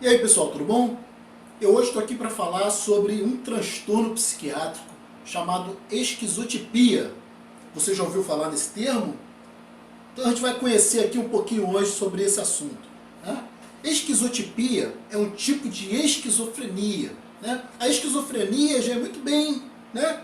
E aí pessoal, tudo bom? Eu hoje estou aqui para falar sobre um transtorno psiquiátrico chamado esquizotipia. Você já ouviu falar nesse termo? Então a gente vai conhecer aqui um pouquinho hoje sobre esse assunto, né? Esquizotipia é um tipo de esquizofrenia, né? A esquizofrenia já é muito bem, né,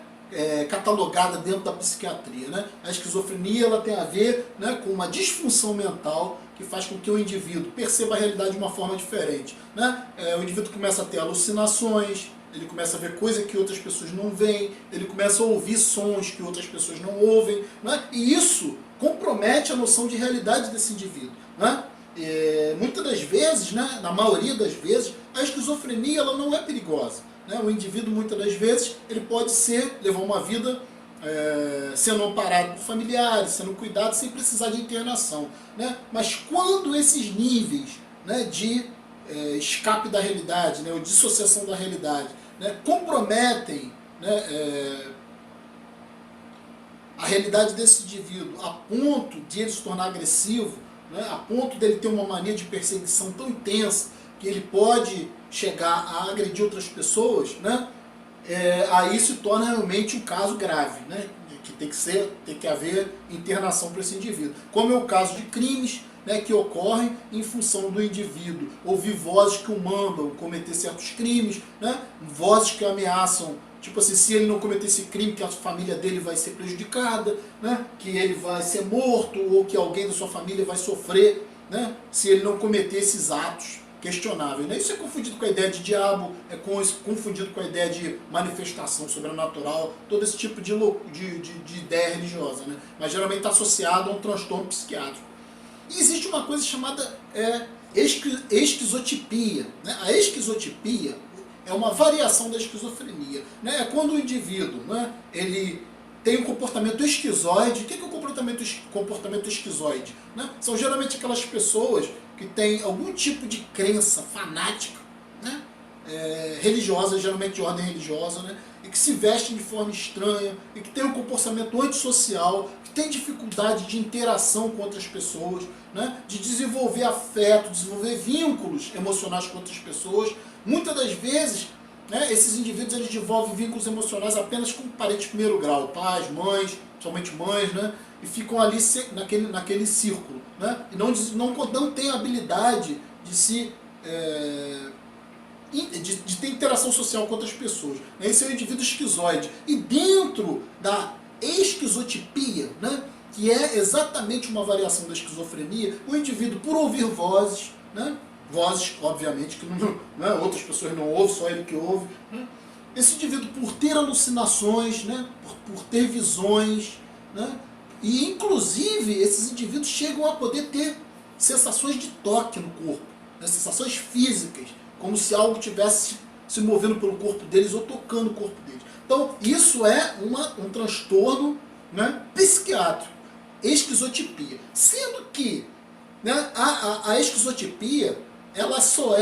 catalogada dentro da psiquiatria, né? A esquizofrenia ela tem a ver, né, com uma disfunção mental que faz com que o indivíduo perceba a realidade de uma forma diferente, né? O indivíduo começa a ter alucinações, ele começa a ver coisas que outras pessoas não veem, ele começa a ouvir sons que outras pessoas não ouvem, né? E isso compromete a noção de realidade desse indivíduo, né? Muitas das vezes, né, na maioria das vezes, a esquizofrenia ela não é perigosa, né? O indivíduo muitas das vezes ele pode levar uma vida sendo amparado por familiares, sendo cuidado sem precisar de internação, né? Mas quando esses níveis, né, de escape da realidade, né, ou dissociação da realidade, né, comprometem, né, a realidade desse indivíduo a ponto de ele se tornar agressivo, né, a ponto dele ter uma mania de perseguição tão intensa que ele pode chegar a agredir outras pessoas, né, aí se torna realmente um caso grave, né, que tem que haver internação para esse indivíduo. Como é o caso de crimes, né, que ocorrem em função do indivíduo ouvir vozes que o mandam cometer certos crimes, né, vozes que ameaçam, tipo assim, se ele não cometer esse crime, que a família dele vai ser prejudicada, né, que ele vai ser morto ou que alguém da sua família vai sofrer, né, se ele não cometer esses atos questionáveis, né? Isso é confundido com a ideia de diabo, é confundido com a ideia de manifestação sobrenatural, todo esse tipo de ideia religiosa, né? Mas geralmente está associado a um transtorno psiquiátrico. E existe uma coisa chamada esquizotipia, né? A esquizotipia é uma variação da esquizofrenia, né? É quando o indivíduo, né, ele tem um comportamento esquizoide. O que é o comportamento esquizoide? Né? São geralmente aquelas pessoas que têm algum tipo de crença fanática, né, religiosa, geralmente de ordem religiosa, né, e que se vestem de forma estranha, e que tem um comportamento antissocial, que tem dificuldade de interação com outras pessoas, né, de desenvolver afeto, desenvolver vínculos emocionais com outras pessoas. Muitas das vezes, né, esses indivíduos eles desenvolvem vínculos emocionais apenas com parentes de primeiro grau, pais, mães, principalmente mães, né, e ficam ali naquele círculo, né, e não têm a habilidade de ter interação social com outras pessoas. Esse é o indivíduo esquizoide. E dentro da esquizotipia, né, que é exatamente uma variação da esquizofrenia, o indivíduo, por ouvir vozes, né, vozes, obviamente, que né, outras pessoas não ouvem, só ele que ouve, né, esse indivíduo, por ter alucinações, né, por ter visões, né, e inclusive esses indivíduos chegam a poder ter sensações de toque no corpo, né, sensações físicas, como se algo estivesse se movendo pelo corpo deles ou tocando o corpo deles. Então isso é um transtorno, né, psiquiátrico, esquizotipia. Sendo que, né, a esquizotipia ela só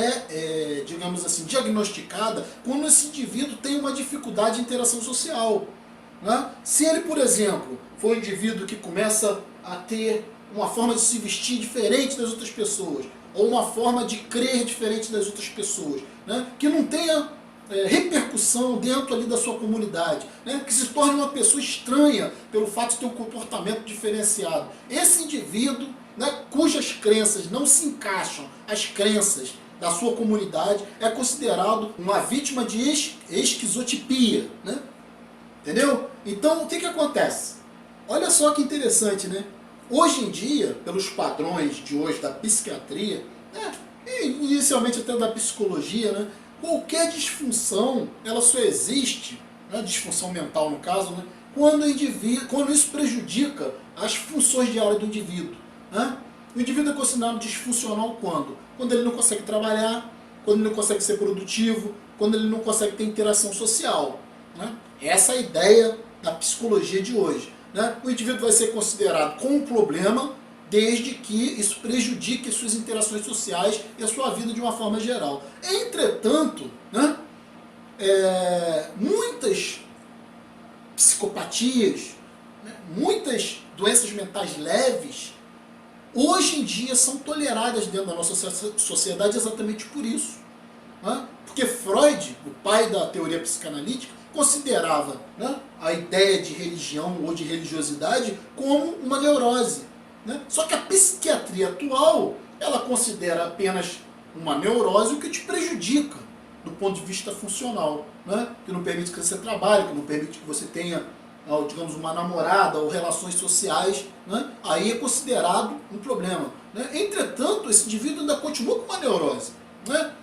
digamos assim, diagnosticada quando esse indivíduo tem uma dificuldade de interação social, né? Se ele, por exemplo, for um indivíduo que começa a ter uma forma de se vestir diferente das outras pessoas, ou uma forma de crer diferente das outras pessoas, né, que não tenha repercussão dentro ali da sua comunidade, né, que se torne uma pessoa estranha pelo fato de ter um comportamento diferenciado. Esse indivíduo, né, cujas crenças não se encaixam às crenças da sua comunidade, é considerado uma vítima de esquizotipia, né? Entendeu? Então, o que acontece? Olha só que interessante, né? Hoje em dia, pelos padrões de hoje da psiquiatria, né, e inicialmente até da psicologia, né, qualquer disfunção, ela só existe, né, disfunção mental no caso, né, quando isso prejudica as funções diárias do indivíduo, né? O indivíduo é considerado disfuncional quando? Quando ele não consegue trabalhar, quando ele não consegue ser produtivo, quando ele não consegue ter interação social, né? Essa é a ideia da psicologia de hoje, né? O indivíduo vai ser considerado como um problema desde que isso prejudique as suas interações sociais e a sua vida de uma forma geral. Entretanto, né, muitas psicopatias, né, muitas doenças mentais leves, hoje em dia são toleradas dentro da nossa sociedade exatamente por isso. né? Porque Freud, o pai da teoria psicanalítica, considerava, né, a ideia de religião ou de religiosidade como uma neurose, né? Só que a psiquiatria atual, ela considera apenas uma neurose o que te prejudica do ponto de vista funcional, né? Que não permite que você trabalhe, que não permite que você tenha, digamos, uma namorada ou relações sociais, né? Aí é considerado um problema, né? Entretanto, esse indivíduo ainda continua com uma neurose, né?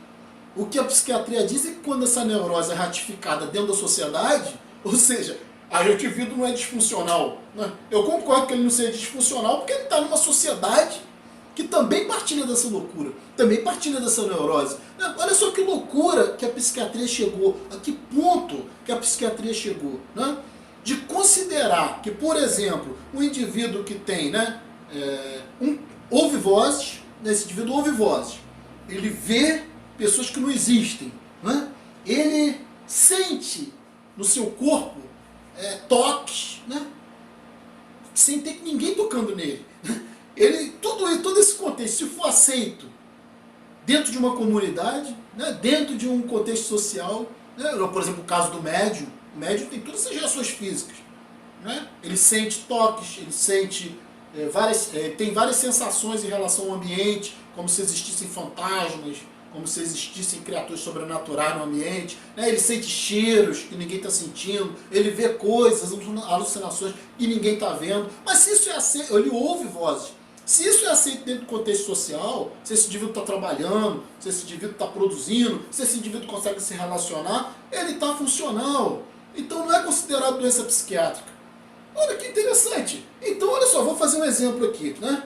O que a psiquiatria diz é que quando essa neurose é ratificada dentro da sociedade, ou seja, aí o indivíduo não é disfuncional, né? Eu concordo que ele não seja disfuncional porque ele está numa sociedade que também partilha dessa loucura, também partilha dessa neurose. Olha só que loucura que a psiquiatria chegou, a que ponto que a psiquiatria chegou, né? De considerar que, por exemplo, um indivíduo que tem, né, ouve vozes, né, esse indivíduo ouve vozes, ele vê pessoas que não existem, né? Ele sente no seu corpo toques, né? Sem ter ninguém tocando nele. Ele, todo esse contexto, se for aceito dentro de uma comunidade, né, dentro de um contexto social, né, por exemplo, o caso do médium, o médium tem todas essas reações físicas, né? Ele sente toques, ele sente tem várias sensações em relação ao ambiente, como se existissem fantasmas, como se existissem criaturas sobrenaturais no ambiente, né? Ele sente cheiros que ninguém está sentindo, ele vê coisas, alucinações que ninguém está vendo, mas se isso é aceito, ele ouve vozes. Se isso é aceito dentro do contexto social, se esse indivíduo está trabalhando, se esse indivíduo está produzindo, se esse indivíduo consegue se relacionar, ele está funcional. Então não é considerado doença psiquiátrica. Olha que interessante. Então, olha só, vou fazer um exemplo aqui, né?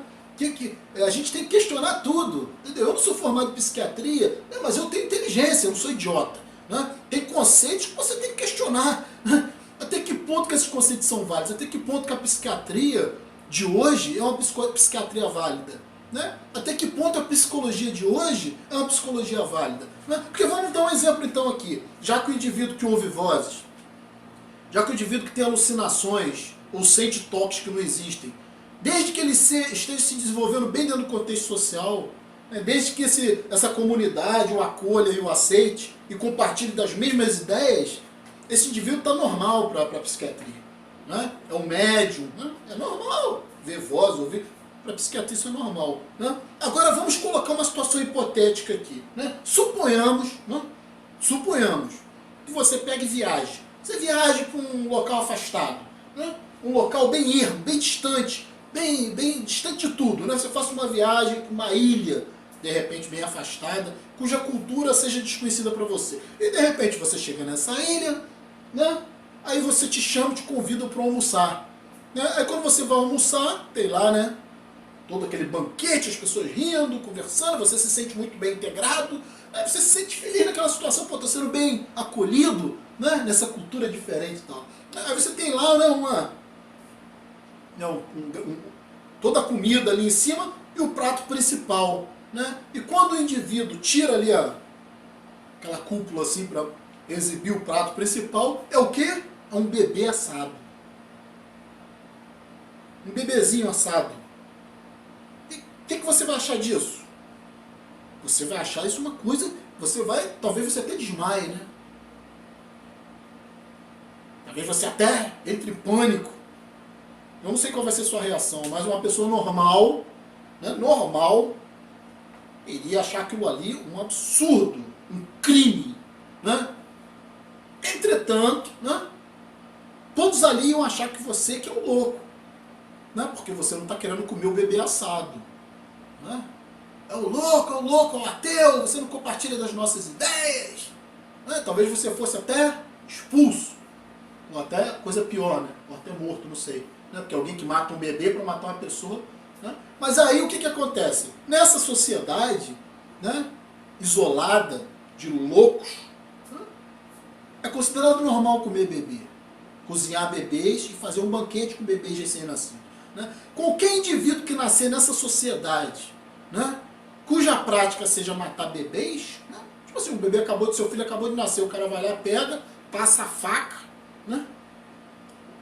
A gente tem que questionar tudo, entendeu? Eu não sou formado em psiquiatria, né, mas eu tenho inteligência, eu não sou idiota, né? Tem conceitos que você tem que questionar, né? Até que ponto que esses conceitos são válidos? Até que ponto que a psiquiatria de hoje é uma psiquiatria válida, né? Até que ponto a psicologia de hoje é uma psicologia válida, né? Porque vamos dar um exemplo então aqui, já que o indivíduo que ouve vozes, já que o indivíduo que tem alucinações ou sente toques que não existem, desde que ele esteja se desenvolvendo bem dentro do contexto social, né, desde que essa comunidade o acolha e o aceite e compartilhe das mesmas ideias, esse indivíduo está normal para a psiquiatria. Né? É um médium, né? É normal ver voz, ouvir. Para a psiquiatria isso é normal. Né? Agora vamos colocar uma situação hipotética aqui. Né? Suponhamos que você pegue e viaje. Você viaja para um local afastado, né? Um local bem ermo, bem distante, bem distante de tudo. Né? Você faça uma viagem para uma ilha, de repente bem afastada, cuja cultura seja desconhecida para você. E de repente você chega nessa ilha, né? Aí você te chama, te convida para almoçar. Né? Aí quando você vai almoçar, tem lá, né, todo aquele banquete, as pessoas rindo, conversando, você se sente muito bem integrado, aí você se sente feliz naquela situação, pô, tá sendo bem acolhido, né, nessa cultura diferente e tal. Aí você tem lá, né, toda a comida ali em cima e o prato principal. Né? E quando o indivíduo tira ali aquela cúpula assim para exibir o prato principal, é o quê? É um bebê assado. Um bebezinho assado. E o que você vai achar disso? Você vai achar isso uma coisa, talvez você até desmaie, né? Talvez você até entre em pânico. Eu não sei qual vai ser a sua reação, mas uma pessoa normal, né, iria achar aquilo ali um absurdo, um crime, né? Entretanto, né, todos ali iam achar que você que é o louco, né? Porque você não está querendo comer o bebê assado, né? É o louco, é o ateu, você não compartilha das nossas ideias, né? Talvez você fosse até expulso, ou até coisa pior, né? Ou até morto, não sei, né? Porque alguém que mata um bebê para matar uma pessoa, né? Mas aí o que acontece? Nessa sociedade, né, isolada, de loucos, né, é considerado normal comer bebê, cozinhar bebês e fazer um banquete com bebês recém-nascidos. Né? Qualquer indivíduo que nascer nessa sociedade, né, cuja prática seja matar bebês, né, tipo assim, seu filho acabou de nascer, o cara vai lá, pega, passa a faca, né,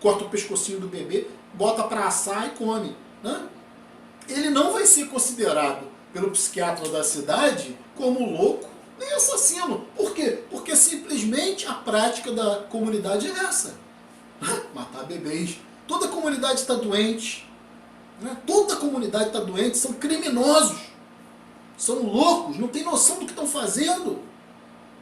corta o pescocinho do bebê, bota para assar e come. Né? Ele não vai ser considerado pelo psiquiatra da cidade como louco, nem assassino. Por quê? Porque simplesmente a prática da comunidade é essa. Matar bebês. Toda comunidade está doente. Toda comunidade está doente, são criminosos. São loucos, não tem noção do que estão fazendo.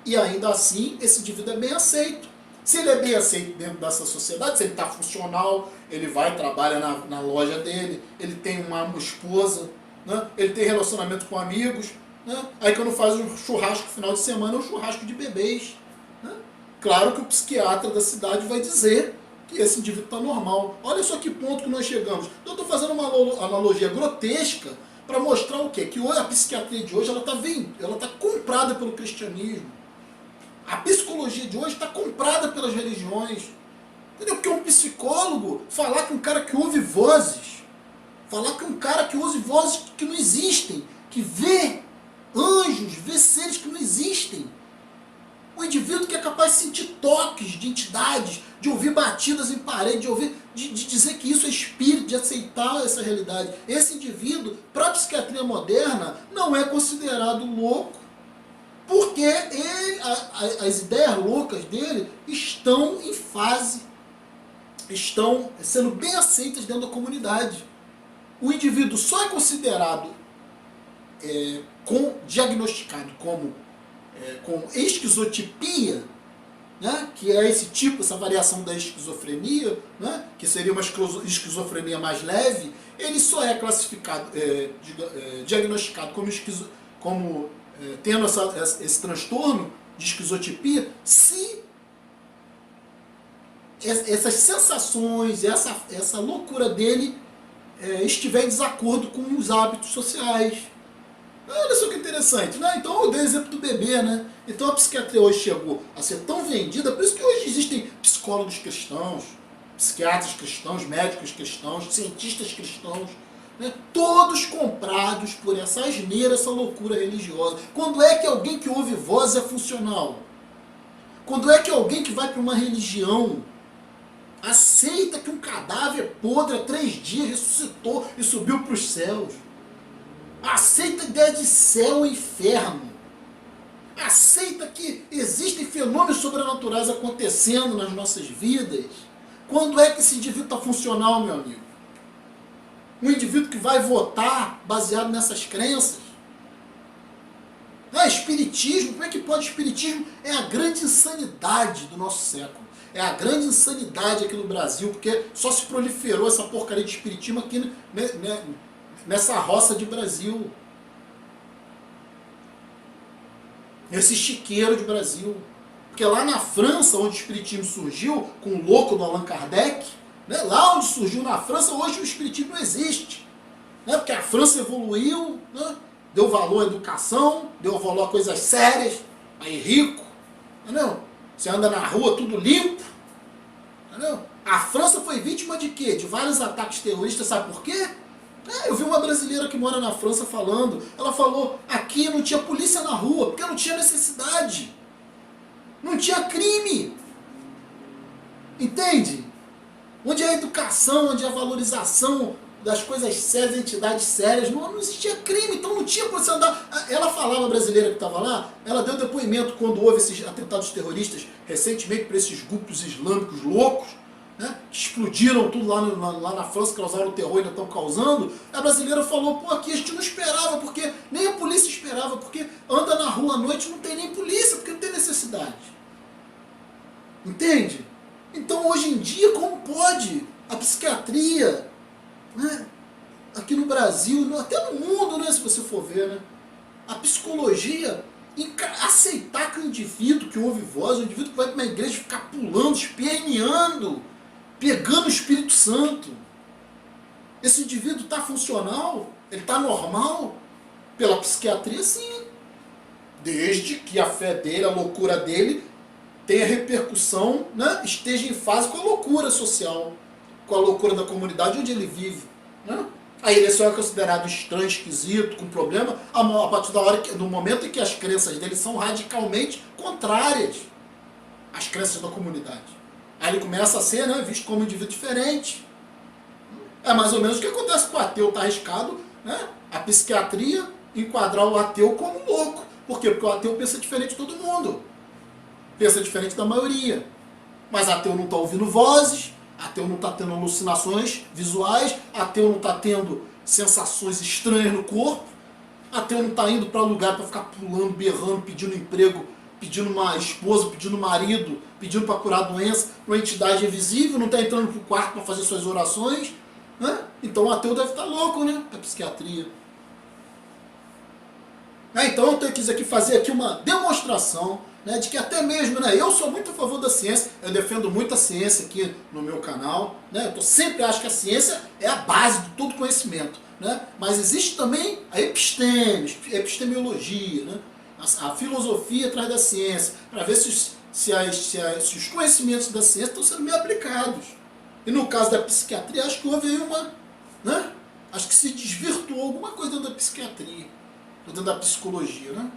E ainda assim, esse indivíduo é bem aceito. Se ele é bem aceito dentro dessa sociedade, se ele está funcional, ele vai, trabalha na loja dele, ele tem uma esposa, né? Ele tem relacionamento com amigos, né? Aí quando faz um churrasco no final de semana, é um churrasco de bebês. Né? Claro que o psiquiatra da cidade vai dizer que esse indivíduo está normal. Olha só que ponto que nós chegamos. Eu estou fazendo uma analogia grotesca para mostrar o quê? Que a psiquiatria de hoje ela está comprada pelo cristianismo. A psicologia de hoje está comprada pelas religiões. Entendeu? Porque um psicólogo falar que um cara que ouve vozes, falar que um cara que ouve vozes que não existem, que vê anjos, vê seres que não existem. Um indivíduo que é capaz de sentir toques de entidades, de ouvir batidas em parede, de dizer que isso é espírito, de aceitar essa realidade. Esse indivíduo, para a psiquiatria moderna, não é considerado louco, porque as ideias loucas dele estão em fase, estão sendo bem aceitas dentro da comunidade. O indivíduo só é considerado diagnosticado como com esquizotipia, né, que é esse tipo, essa variação da esquizofrenia, né, que seria uma esquizofrenia mais leve, ele só é classificado, diagnosticado como tendo esse transtorno de esquizotipia se essas sensações, essa loucura dele estiver em desacordo com os hábitos sociais. Olha só que interessante, né? Então eu dei o exemplo do bebê, né? Então a psiquiatria hoje chegou a ser tão vendida, por isso que hoje existem psicólogos cristãos, psiquiatras cristãos, médicos cristãos, cientistas cristãos, né? Todos comprados por essa asneira, essa loucura religiosa. Quando é que alguém que ouve voz é funcional? Quando é que alguém que vai para uma religião aceita que um cadáver podre há 3 dias ressuscitou e subiu para os céus? Aceita a ideia de céu e inferno. Aceita que existem fenômenos sobrenaturais acontecendo nas nossas vidas. Quando é que esse indivíduo está funcional, meu amigo? Um indivíduo que vai votar baseado nessas crenças. Espiritismo, como é que pode? Espiritismo é a grande insanidade do nosso século. É a grande insanidade aqui no Brasil, porque só se proliferou essa porcaria de espiritismo aqui, nessa roça de Brasil. Esse chiqueiro de Brasil. Porque lá na França, onde o espiritismo surgiu, com o louco do Allan Kardec, né, lá onde surgiu na França, hoje o espiritismo não existe. Né, porque a França evoluiu, né, deu valor à educação, deu valor a coisas sérias, aí rico, entendeu? Você anda na rua tudo limpo, entendeu? A França foi vítima de quê? De vários ataques terroristas, sabe por quê? Eu vi uma brasileira que mora na França falando, ela falou, aqui não tinha polícia na rua, porque não tinha necessidade. Não tinha crime. Entende? Onde é a educação, onde é a valorização das coisas sérias, entidades sérias, não existia crime, então não tinha polícia andar. Ela falava, a brasileira que estava lá, ela deu depoimento quando houve esses atentados terroristas recentemente para esses grupos islâmicos loucos, né, que explodiram tudo lá na França, causaram terror e ainda estão causando. A brasileira falou, pô, aqui a gente não esperava, porque nem a polícia esperava, porque anda na rua à noite não tem nem polícia, porque não tem necessidade. Entende? Então hoje em dia, como pode a psiquiatria, né, aqui no Brasil, até no mundo, né, se você for ver, né, a psicologia aceitar que o indivíduo que ouve voz, o indivíduo que vai para uma igreja ficar pulando, esperneando, pegando o Espírito Santo. Esse indivíduo está funcional? Ele está normal? Pela psiquiatria, sim. Desde que a fé dele, a loucura dele, tenha repercussão, né, esteja em fase com a loucura social, com a loucura da comunidade onde ele vive. Né? Aí ele só é considerado estranho, esquisito, com problema, a partir do momento em que as crenças dele são radicalmente contrárias às crenças da comunidade. Aí ele começa a ser, né, visto como um indivíduo diferente. É mais ou menos o que acontece com o ateu, está arriscado, né, a psiquiatria enquadrar o ateu como louco. Por quê? Porque o ateu pensa diferente de todo mundo. Pensa diferente da maioria. Mas ateu não está ouvindo vozes, ateu não está tendo alucinações visuais, ateu não está tendo sensações estranhas no corpo, ateu não está indo para lugar para ficar pulando, berrando, pedindo emprego, pedindo uma esposa, pedindo marido, pedindo para curar doença, uma entidade invisível, não está entrando para o quarto para fazer suas orações. Né? Então o ateu deve estar louco, né? Da psiquiatria. Então eu quis aqui fazer aqui uma demonstração, né, de que até mesmo, né, eu sou muito a favor da ciência, eu defendo muito a ciência aqui no meu canal, né, eu sempre acho que a ciência é a base de todo conhecimento, né, mas existe também a epistemologia, né, a filosofia atrás da ciência, para ver se os conhecimentos da ciência estão sendo bem aplicados. E no caso da psiquiatria, acho que houve aí né, acho que se desvirtuou alguma coisa dentro da psiquiatria, dentro da psicologia, né?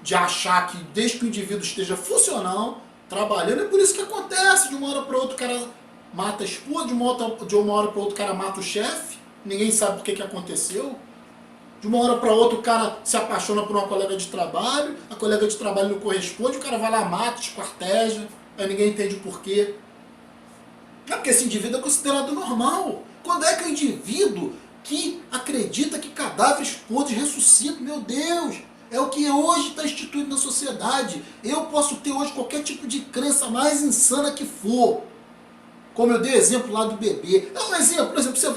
De achar que desde que o indivíduo esteja funcional, trabalhando, é por isso que acontece, de uma hora para outra o cara mata a esposa, de uma hora para outra o cara mata o chefe, ninguém sabe o que aconteceu, de uma hora para outra o cara se apaixona por uma colega de trabalho, a colega de trabalho não corresponde, o cara vai lá, mata, esquarteja, aí ninguém entende o porquê. É porque esse indivíduo é considerado normal. Quando é que o indivíduo que acredita que cadáveres podres ressuscitam, meu Deus, é o que hoje está instituído na sociedade. Eu posso ter hoje qualquer tipo de crença mais insana que for. Como eu dei exemplo lá do bebê. É um exemplo, por exemplo, você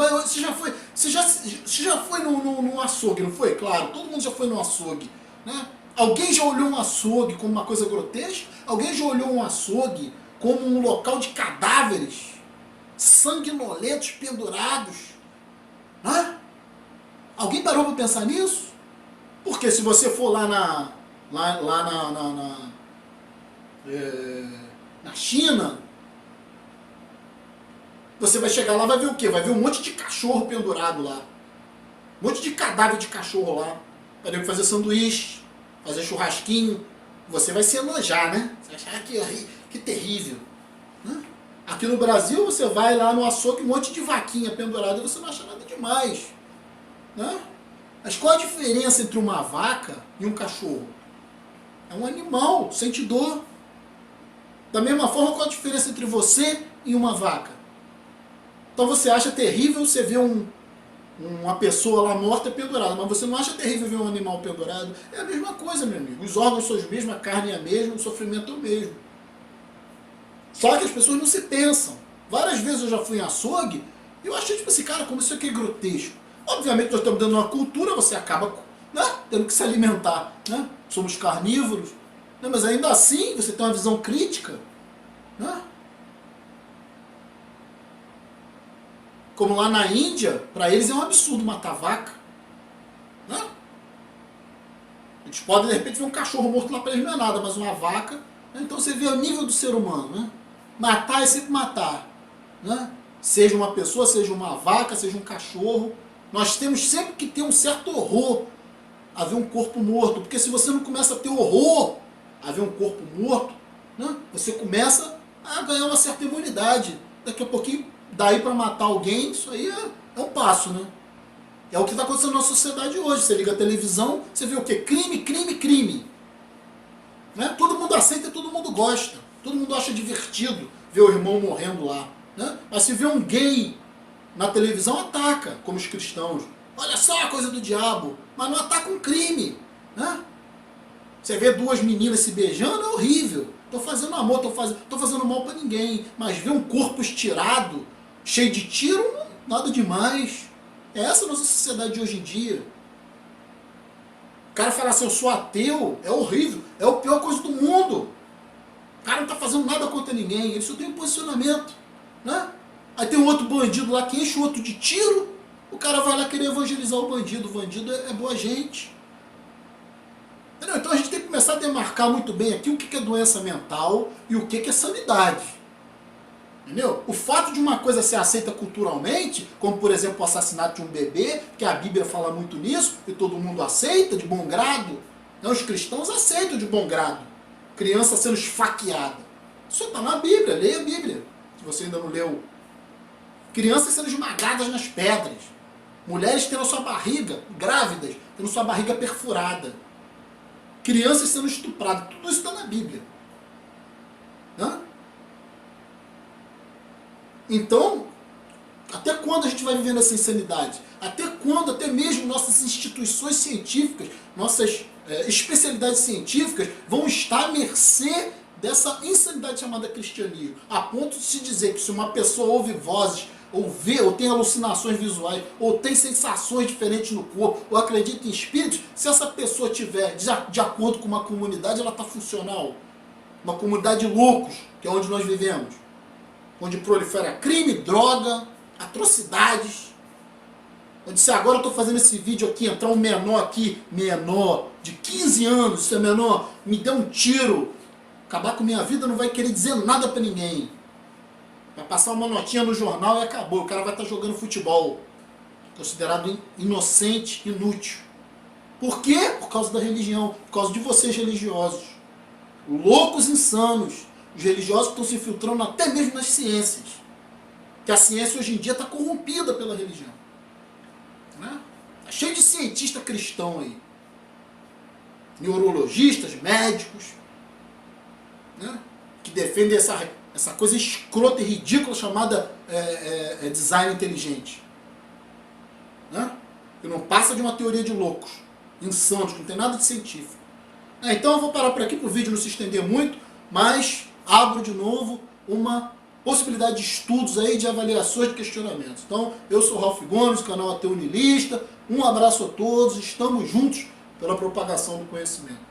já foi num açougue, não foi? Claro, todo mundo já foi num açougue. Né? Alguém já olhou um açougue como uma coisa grotesca? Alguém já olhou um açougue como um local de cadáveres sanguinolentos pendurados? Hã? Alguém parou para pensar nisso? Porque se você for lá na China, você vai chegar lá e vai ver o quê? Vai ver um monte de cachorro pendurado lá. Um monte de cadáver de cachorro lá. Vai fazer sanduíche, fazer churrasquinho. Você vai se enojar, né? Você vai achar que terrível. Né? Aqui no Brasil, você vai lá no açougue, um monte de vaquinha pendurada e você não acha nada demais. Né? Mas qual a diferença entre uma vaca e um cachorro? É um animal, sente dor. Da mesma forma, qual a diferença entre você e uma vaca? Então você acha terrível você ver uma pessoa lá morta pendurada, mas você não acha terrível ver um animal pendurado? É a mesma coisa, meu amigo. Os órgãos são os mesmos, a carne é a mesma, o sofrimento é o mesmo. Só que as pessoas não se pensam. Várias vezes eu já fui em açougue e eu achei tipo assim, cara, como isso aqui é grotesco. Obviamente nós estamos dando uma cultura, você acaba, né, tendo que se alimentar. Né? Somos carnívoros. Né? Mas ainda assim você tem uma visão crítica. Né? Como lá na Índia, para eles é um absurdo matar vaca. Né? Eles podem de repente ver um cachorro morto lá para eles não é nada, mas uma vaca. Né? Então você vê o nível do ser humano. Né? Matar é sempre matar. Né? Seja uma pessoa, seja uma vaca, seja um cachorro. Nós temos sempre que ter um certo horror a ver um corpo morto. Porque se você não começa a ter horror a ver um corpo morto, né? Você começa a ganhar uma certa imunidade. Daqui a pouquinho, daí para matar alguém, isso aí é um passo. Né? É o que está acontecendo na sociedade hoje. Você liga a televisão, você vê o quê? Crime, crime, crime. Né? Todo mundo aceita e todo mundo gosta. Todo mundo acha divertido ver o irmão morrendo lá. Né? Mas se vê um gay na televisão, ataca, como os cristãos. Olha só a coisa do diabo. Mas não ataca um crime. Né? Você vê duas meninas se beijando, é horrível. Estou fazendo amor, estou fazendo mal para ninguém. Mas ver um corpo estirado, cheio de tiro, nada demais. É essa a nossa sociedade de hoje em dia. O cara falar assim, eu sou ateu, é horrível. É a pior coisa do mundo. O cara não está fazendo nada contra ninguém. Ele só tem um posicionamento. Né? Aí tem um outro bandido lá que enche o outro de tiro, o cara vai lá querer evangelizar o bandido. O bandido é boa gente. Entendeu? Então a gente tem que começar a demarcar muito bem aqui o que é doença mental e o que é sanidade. Entendeu? O fato de uma coisa ser aceita culturalmente, como por exemplo o assassinato de um bebê, que a Bíblia fala muito nisso, e todo mundo aceita de bom grado, né? Os cristãos aceitam de bom grado. Criança sendo esfaqueada. Isso está na Bíblia, leia a Bíblia, se você ainda não leu. Crianças sendo esmagadas nas pedras. Mulheres tendo a sua barriga, grávidas, tendo sua barriga perfurada. crianças sendo estupradas. Tudo isso está na Bíblia. Né? Então, até quando a gente vai vivendo essa insanidade? Até quando, até mesmo nossas instituições científicas, nossas especialidades científicas vão estar à mercê dessa insanidade chamada cristianismo? A ponto de se dizer que se uma pessoa ouve vozes, ou vê, ou tem alucinações visuais, ou tem sensações diferentes no corpo, ou acredita em espíritos, se essa pessoa tiver de acordo com uma comunidade, ela está funcional. Uma comunidade de loucos, que é onde nós vivemos. Onde prolifera crime, droga, atrocidades. Onde se agora eu estou fazendo esse vídeo aqui, entrar um menor aqui, menor, de 15 anos, se é menor, me der um tiro, acabar com minha vida, não vai querer dizer nada para ninguém. Vai passar uma notinha no jornal e acabou. O cara vai estar jogando futebol. Considerado inocente, inútil. Por quê? Por causa da religião. Por causa de vocês religiosos. Loucos insanos. Os religiosos que estão se infiltrando até mesmo nas ciências. Que a ciência hoje em dia está corrompida pela religião. Né? Está cheio de cientista cristão aí. Neurologistas, médicos. Né? Que defendem essa coisa escrota e ridícula chamada design inteligente. Né? Que não passa de uma teoria de loucos, insanos, que não tem nada de científico. Então eu vou parar por aqui para o vídeo não se estender muito, mas abro de novo uma possibilidade de estudos aí, de avaliações, de questionamentos. Então, eu sou o Ralph Gomes, canal Ateu Unilista. Um abraço a todos, estamos juntos pela propagação do conhecimento.